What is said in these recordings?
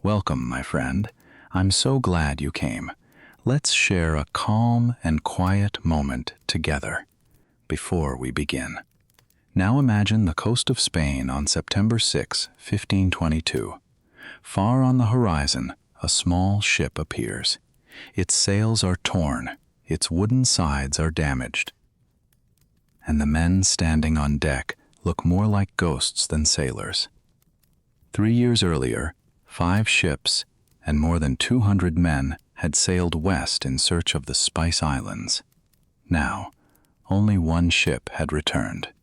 Welcome, my friend. I'm so glad you came. Let's share a calm and quiet moment together before we begin. Now imagine the coast of Spain on September 6, 1522. Far on the horizon, a small ship appears. Its sails are torn, its wooden sides are damaged, and the men standing on deck look more like ghosts than sailors. 3 years earlier, 5 ships and more than 200 men had sailed west in search of the Spice Islands. Now, only one ship had returned.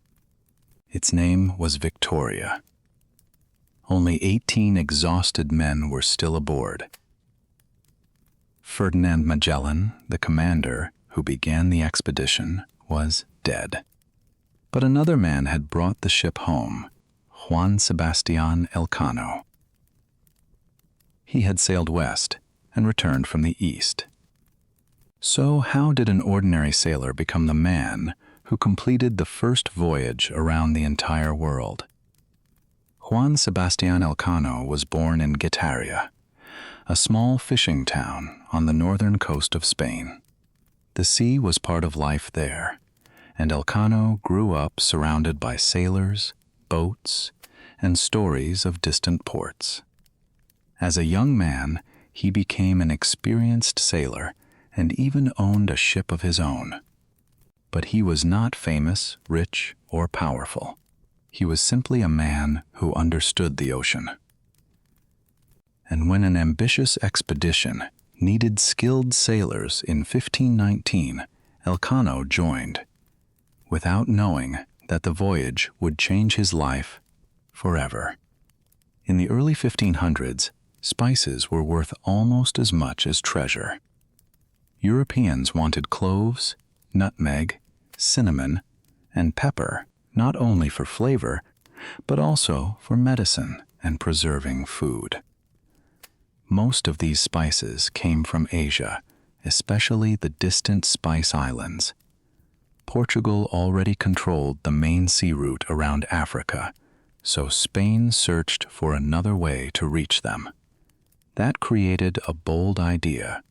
Its name was Victoria. Only 18 exhausted men were still aboard. Ferdinand Magellan, the commander who began the expedition, was dead. But another man had brought the ship home, Juan Sebastian Elcano. He had sailed west and returned from the east. So how did an ordinary sailor become the man who completed the first voyage around the entire world? Juan Sebastian Elcano was born in Guetaria, a small fishing town on the northern coast of Spain. The sea was part of life there, and Elcano grew up surrounded by sailors, boats, and stories of distant ports. As a young man, he became an experienced sailor and even owned a ship of his own. But he was not famous, rich, or powerful. He was simply a man who understood the ocean. And when an ambitious expedition needed skilled sailors in 1519, Elcano joined, without knowing that the voyage would change his life forever. In the early 1500s, spices were worth almost as much as treasure. Europeans wanted cloves, nutmeg, cinnamon, and pepper, not only for flavor, but also for medicine and preserving food. Most of these spices came from Asia, especially the distant Spice Islands. Portugal already controlled the main sea route around Africa, so Spain searched for another way to reach them. That created a bold idea.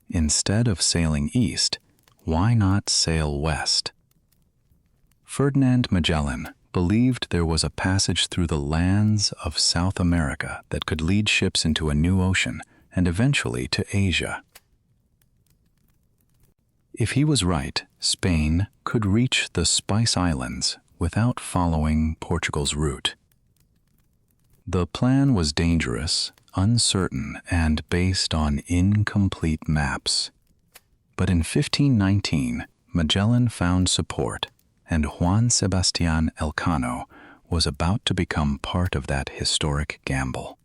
Instead of sailing east, why not sail west? Ferdinand Magellan believed there was a passage through the lands of South America that could lead ships into a new ocean and eventually to Asia. If he was right, Spain could reach the Spice Islands without following Portugal's route. The plan was dangerous, uncertain, and based on incomplete maps. But in 1519, Magellan found support, and Juan Sebastian Elcano was about to become part of that historic gamble.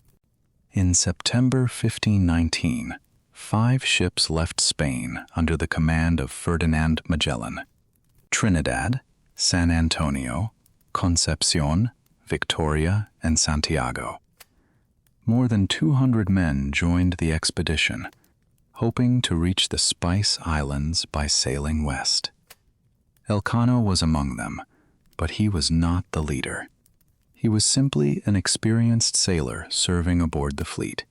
In September 1519, 5 ships left Spain under the command of Ferdinand Magellan: Trinidad, San Antonio, Concepcion, Victoria, and Santiago. More than 200 men joined the expedition, hoping to reach the Spice Islands by sailing west. Elcano was among them, but he was not the leader. He was simply an experienced sailor serving aboard the fleet.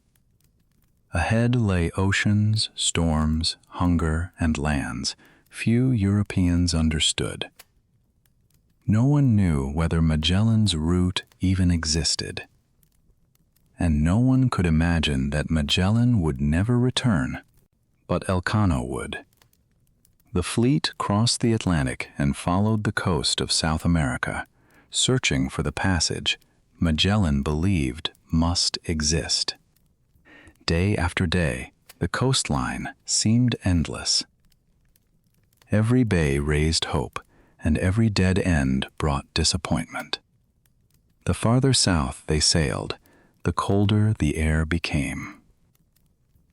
Ahead lay oceans, storms, hunger, and lands few Europeans understood. No one knew whether Magellan's route even existed. And no one could imagine that Magellan would never return, but Elcano would. The fleet crossed the Atlantic and followed the coast of South America, searching for the passage Magellan believed must exist. Day after day, the coastline seemed endless. Every bay raised hope, and every dead end brought disappointment. The farther south they sailed, the colder the air became.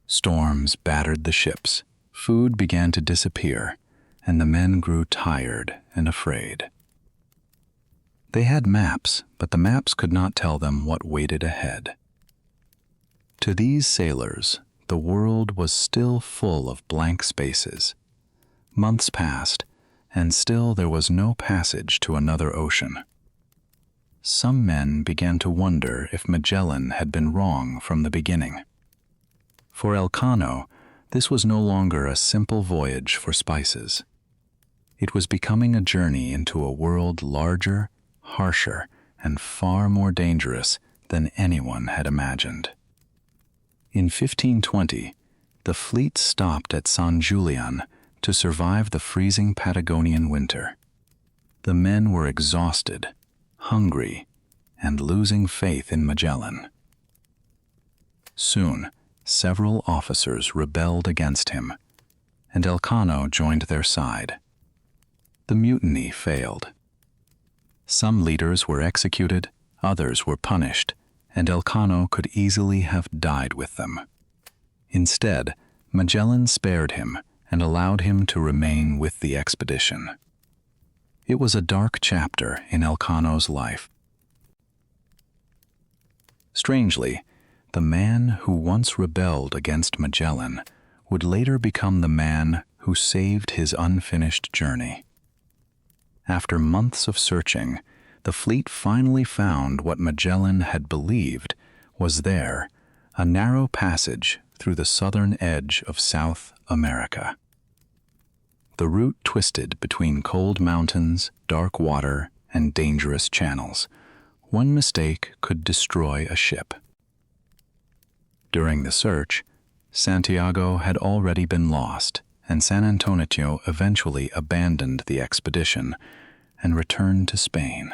Storms battered the ships, food began to disappear, and the men grew tired and afraid. They had maps, but the maps could not tell them what waited ahead. To these sailors, the world was still full of blank spaces. Months passed, and still there was no passage to another ocean. Some men began to wonder if Magellan had been wrong from the beginning. For Elcano, this was no longer a simple voyage for spices. It was becoming a journey into a world larger, harsher, and far more dangerous than anyone had imagined. In 1520, the fleet stopped at San Julian to survive the freezing Patagonian winter. The men were exhausted, hungry, and losing faith in Magellan. Soon, several officers rebelled against him, and Elcano joined their side. The mutiny failed. Some leaders were executed, others were punished, and Elcano could easily have died with them. Instead, Magellan spared him and allowed him to remain with the expedition. It was a dark chapter in Elcano's life. Strangely, the man who once rebelled against Magellan would later become the man who saved his unfinished journey. After months of searching, the fleet finally found what Magellan had believed was there, a narrow passage through the southern edge of South America. The route twisted between cold mountains, dark water, and dangerous channels. One mistake could destroy a ship. During the search, Santiago had already been lost, and San Antonio eventually abandoned the expedition and returned to Spain.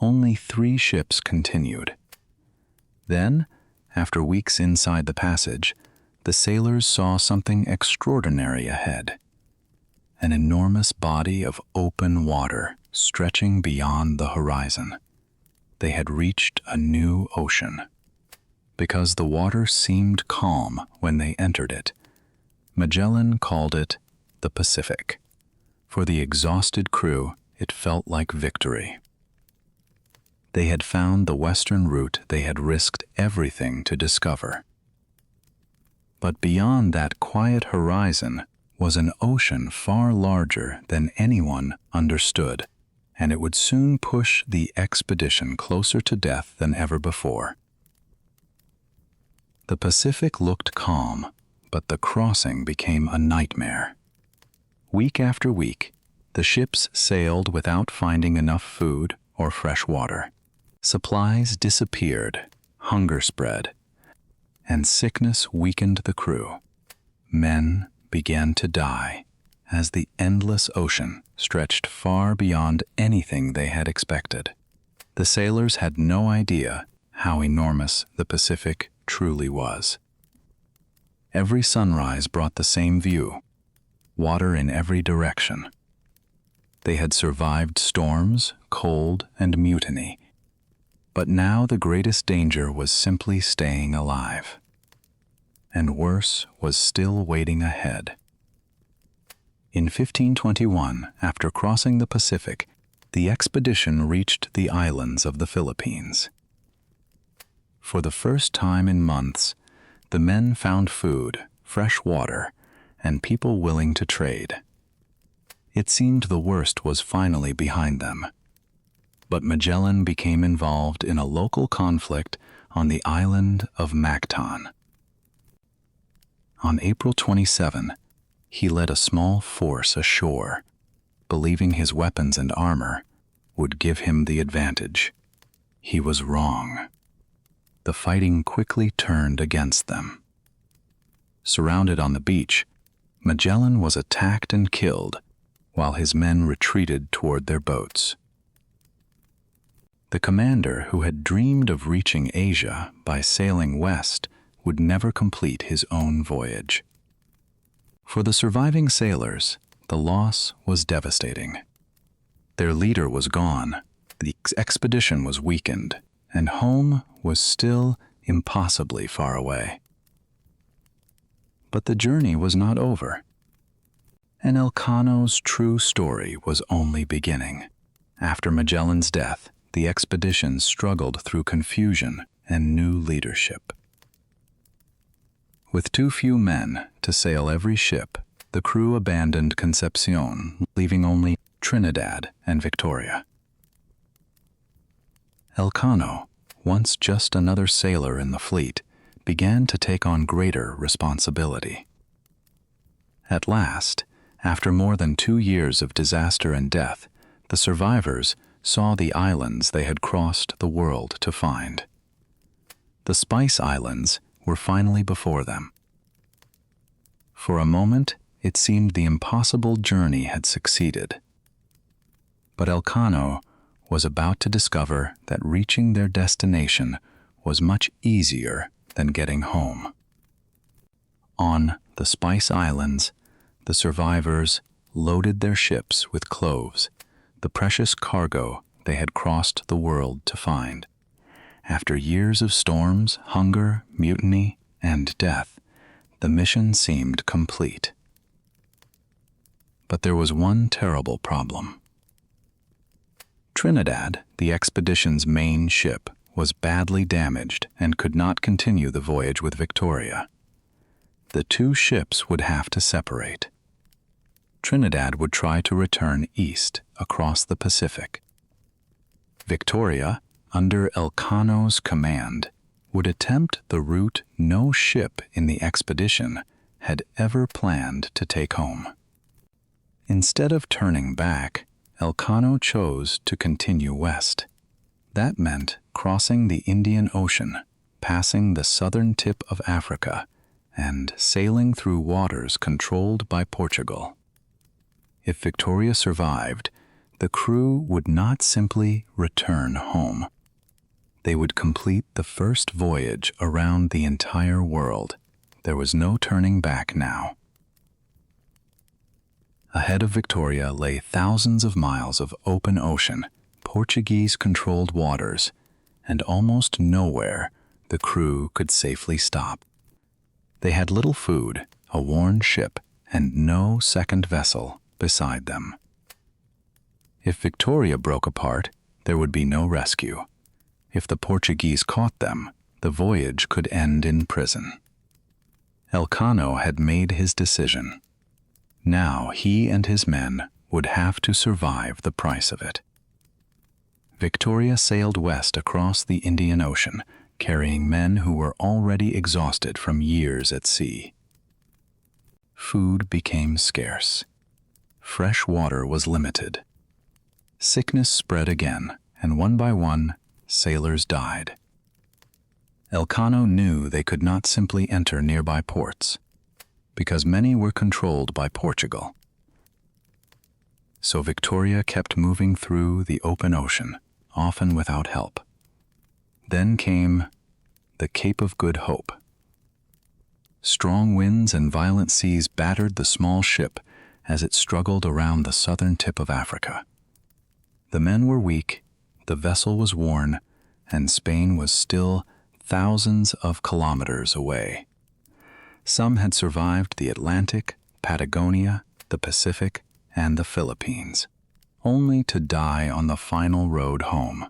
Only 3 ships continued. Then, after weeks inside the passage, the sailors saw something extraordinary ahead. An enormous body of open water stretching beyond the horizon. They had reached a new ocean. Because the water seemed calm when they entered it, Magellan called it the Pacific. For the exhausted crew, it felt like victory. They had found the western route they had risked everything to discover. But beyond that quiet horizon was an ocean far larger than anyone understood, and it would soon push the expedition closer to death than ever before. The Pacific looked calm, but the crossing became a nightmare. Week after week, the ships sailed without finding enough food or fresh water. Supplies disappeared, hunger spread, and sickness weakened the crew. Men began to die as the endless ocean stretched far beyond anything they had expected. The sailors had no idea how enormous the Pacific truly was. Every sunrise brought the same view, water in every direction. They had survived storms, cold, and mutiny, but now the greatest danger was simply staying alive. And worse was still waiting ahead. In 1521, after crossing the Pacific, the expedition reached the islands of the Philippines. For the first time in months, the men found food, fresh water, and people willing to trade. It seemed the worst was finally behind them. But Magellan became involved in a local conflict on the island of Mactan. On April 27, he led a small force ashore, believing his weapons and armor would give him the advantage. He was wrong. The fighting quickly turned against them. Surrounded on the beach, Magellan was attacked and killed, while his men retreated toward their boats. The commander, who had dreamed of reaching Asia by sailing west, would never complete his own voyage. For the surviving sailors, the loss was devastating. Their leader was gone, the expedition was weakened, and home was still impossibly far away. But the journey was not over. And Elcano's true story was only beginning. After Magellan's death, the expedition struggled through confusion and new leadership. With too few men to sail every ship, the crew abandoned Concepcion, leaving only Trinidad and Victoria. Elcano, once just another sailor in the fleet, began to take on greater responsibility. At last, after more than 2 years of disaster and death, the survivors saw the islands they had crossed the world to find. The Spice Islands were finally before them. For a moment, it seemed the impossible journey had succeeded. But Elcano was about to discover that reaching their destination was much easier than getting home. On the Spice Islands, the survivors loaded their ships with cloves, the precious cargo they had crossed the world to find. After years of storms, hunger, mutiny, and death, the mission seemed complete. But there was one terrible problem. Trinidad, the expedition's main ship, was badly damaged and could not continue the voyage with Victoria. The 2 ships would have to separate. Trinidad would try to return east across the Pacific. Victoria, under Elcano's command, would attempt the route no ship in the expedition had ever planned to take home. Instead of turning back, Elcano chose to continue west. That meant crossing the Indian Ocean, passing the southern tip of Africa, and sailing through waters controlled by Portugal. If Victoria survived, the crew would not simply return home. They would complete the first voyage around the entire world. There was no turning back now. Ahead of Victoria lay thousands of miles of open ocean, Portuguese-controlled waters, and almost nowhere the crew could safely stop. They had little food, a worn ship, and no second vessel beside them. If Victoria broke apart, there would be no rescue. If the Portuguese caught them, the voyage could end in prison. Elcano had made his decision. Now he and his men would have to survive the price of it. Victoria sailed west across the Indian Ocean, carrying men who were already exhausted from years at sea. Food became scarce. Fresh water was limited. Sickness spread again, and one by one, sailors died. Elcano knew they could not simply enter nearby ports, because many were controlled by Portugal. So Victoria kept moving through the open ocean, often without help. Then came the Cape of Good Hope. Strong winds and violent seas battered the small ship as it struggled around the southern tip of Africa. The men were weak, the vessel was worn, and Spain was still thousands of kilometers away. Some had survived the Atlantic, Patagonia, the Pacific, and the Philippines, only to die on the final road home.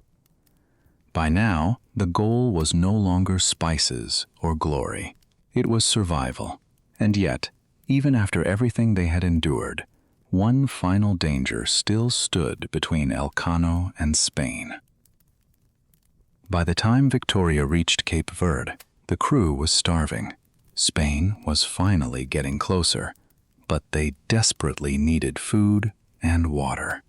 By now, the goal was no longer spices or glory. It was survival. And yet, even after everything they had endured, one final danger still stood between Elcano and Spain. By the time Victoria reached Cape Verde, the crew was starving. Spain was finally getting closer, but they desperately needed food and water.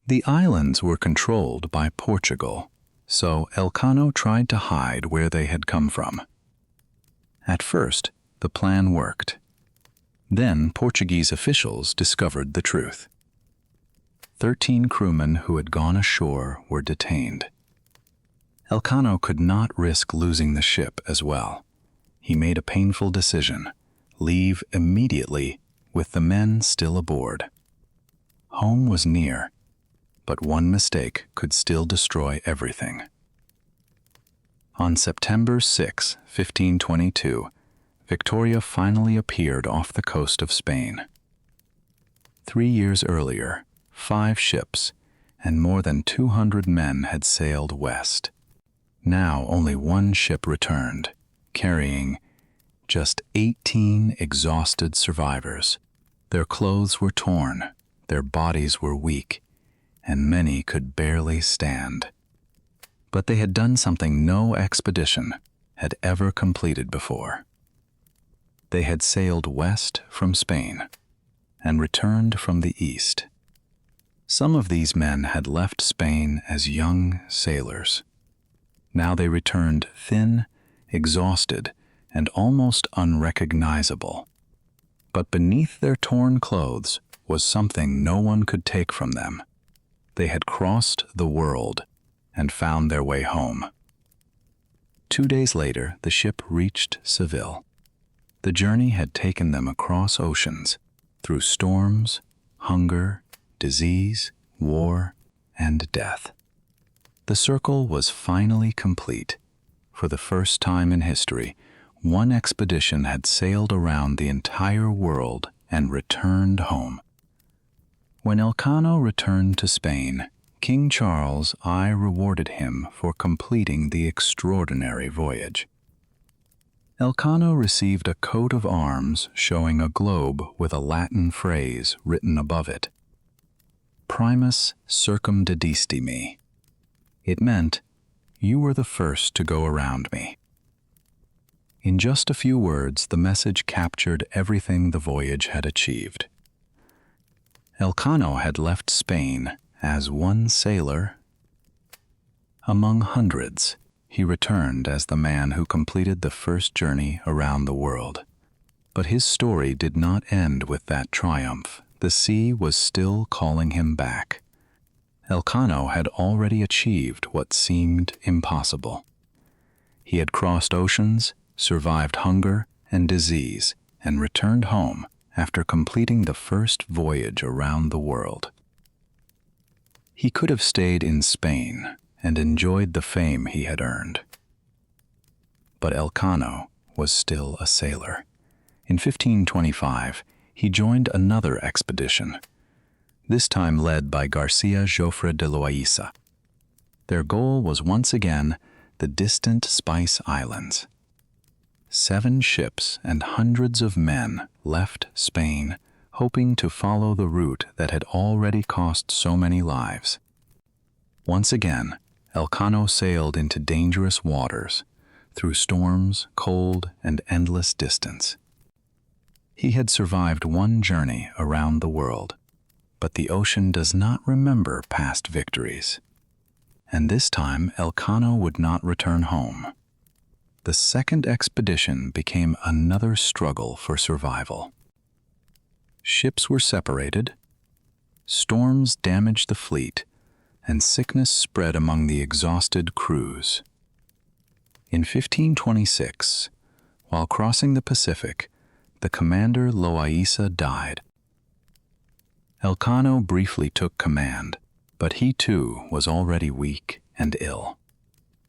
The islands were controlled by Portugal, so Elcano tried to hide where they had come from. At first, the plan worked. Then Portuguese officials discovered the truth. 13 crewmen who had gone ashore were detained. Elcano could not risk losing the ship as well. He made a painful decision: leave immediately with the men still aboard. Home was near, but one mistake could still destroy everything. On September 6, 1522, Victoria finally appeared off the coast of Spain. 3 years earlier, 5 ships and more than 200 men had sailed west. Now only one ship returned, carrying just 18 exhausted survivors. Their clothes were torn, their bodies were weak, and many could barely stand. But they had done something no expedition had ever completed before. They had sailed west from Spain and returned from the east. Some of these men had left Spain as young sailors. Now they returned thin, exhausted, and almost unrecognizable. But beneath their torn clothes was something no one could take from them. They had crossed the world and found their way home. 2 days later, the ship reached Seville. The journey had taken them across oceans, through storms, hunger, disease, war, and death. The circle was finally complete. For the first time in history, one expedition had sailed around the entire world and returned home. When Elcano returned to Spain, King Charles I rewarded him for completing the extraordinary voyage. Elcano received a coat of arms showing a globe with a Latin phrase written above it. Primus circumdedisти me. It meant, "You were the first to go around me." In just a few words, the message captured everything the voyage had achieved. Elcano had left Spain as one sailor. Among hundreds, he returned as the man who completed the first journey around the world. But his story did not end with that triumph. The sea was still calling him back. Elcano had already achieved what seemed impossible. He had crossed oceans, survived hunger and disease, and returned home after completing the first voyage around the world. He could have stayed in Spain and enjoyed the fame he had earned. But Elcano was still a sailor. In 1525, he joined another expedition, this time led by Garcia Jofre de Loaiza. Their goal was once again the distant Spice Islands. 7 ships and hundreds of men left Spain, hoping to follow the route that had already cost so many lives. Once again, Elcano sailed into dangerous waters, through storms, cold, and endless distance. He had survived one journey around the world, but the ocean does not remember past victories. And this time, Elcano would not return home. The second expedition became another struggle for survival. Ships were separated, storms damaged the fleet, and sickness spread among the exhausted crews. In 1526, while crossing the Pacific, the commander Loaiza died. Elcano briefly took command, but he too was already weak and ill.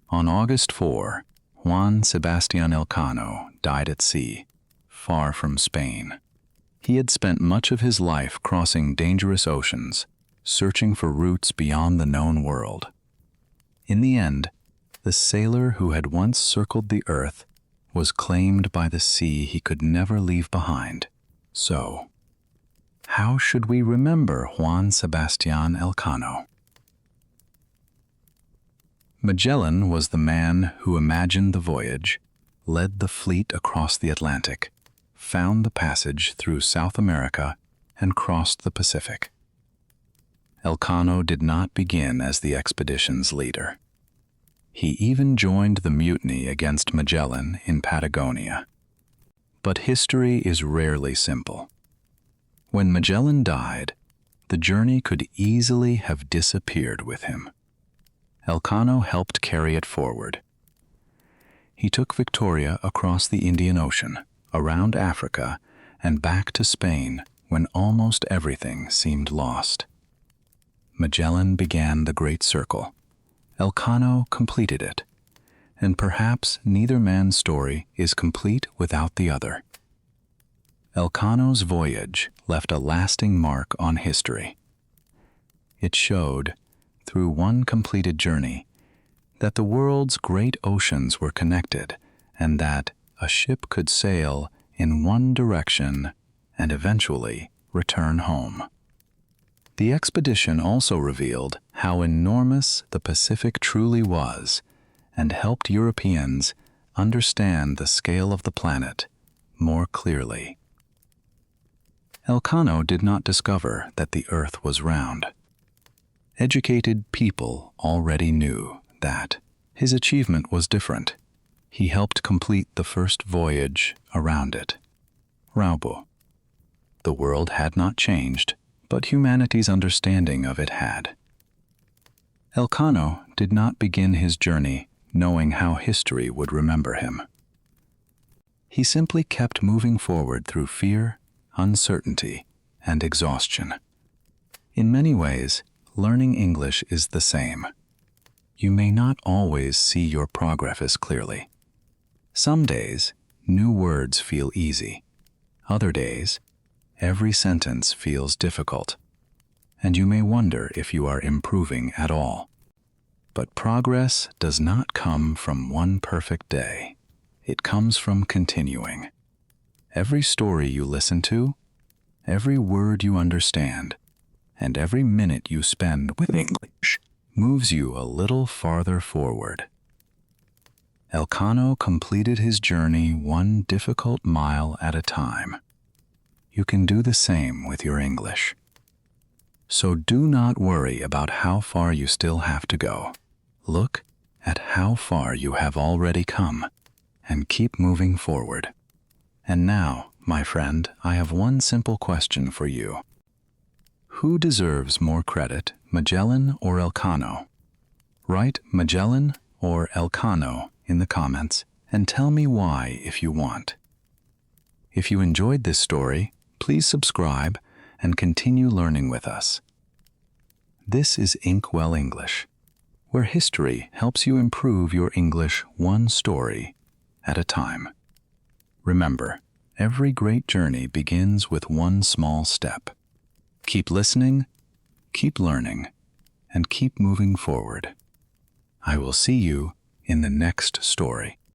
On August 4, Juan Sebastian Elcano died at sea, far from Spain. He had spent much of his life crossing dangerous oceans, searching for routes beyond the known world. In the end, the sailor who had once circled the earth was claimed by the sea he could never leave behind. So, how should we remember Juan Sebastian Elcano? Magellan was the man who imagined the voyage, led the fleet across the Atlantic, found the passage through South America, and crossed the Pacific. Elcano did not begin as the expedition's leader. He even joined the mutiny against Magellan in Patagonia. But history is rarely simple. When Magellan died, the journey could easily have disappeared with him. Elcano helped carry it forward. He took Victoria across the Indian Ocean, around Africa, and back to Spain when almost everything seemed lost. Magellan began the Great Circle. Elcano completed it, and perhaps neither man's story is complete without the other. Elcano's voyage left a lasting mark on history. It showed, through one completed journey, that the world's great oceans were connected and that a ship could sail in one direction and eventually return home. The expedition also revealed how enormous the Pacific truly was and helped Europeans understand the scale of the planet more clearly. Elcano did not discover that the Earth was round. Educated people already knew that. His achievement was different. He helped complete the first voyage around it. Raubo. The world had not changed, but humanity's understanding of it had. Elcano did not begin his journey knowing how history would remember him. He simply kept moving forward through fear, uncertainty, and exhaustion. In many ways, learning English is the same. You may not always see your progress clearly. Some days, new words feel easy. Other days, every sentence feels difficult, and you may wonder if you are improving at all. But progress does not come from one perfect day. It comes from continuing. Every story you listen to, every word you understand, and every minute you spend with English moves you a little farther forward. Elcano completed his journey one difficult mile at a time. You can do the same with your English. So do not worry about how far you still have to go. Look at how far you have already come and keep moving forward. And now, my friend, I have one simple question for you. Who deserves more credit, Magellan or Elcano? Write Magellan or Elcano in the comments and tell me why if you want. If you enjoyed this story, please subscribe and continue learning with us. This is InkWell English, where history helps you improve your English one story at a time. Remember, every great journey begins with one small step. Keep listening, keep learning, and keep moving forward. I will see you in the next story.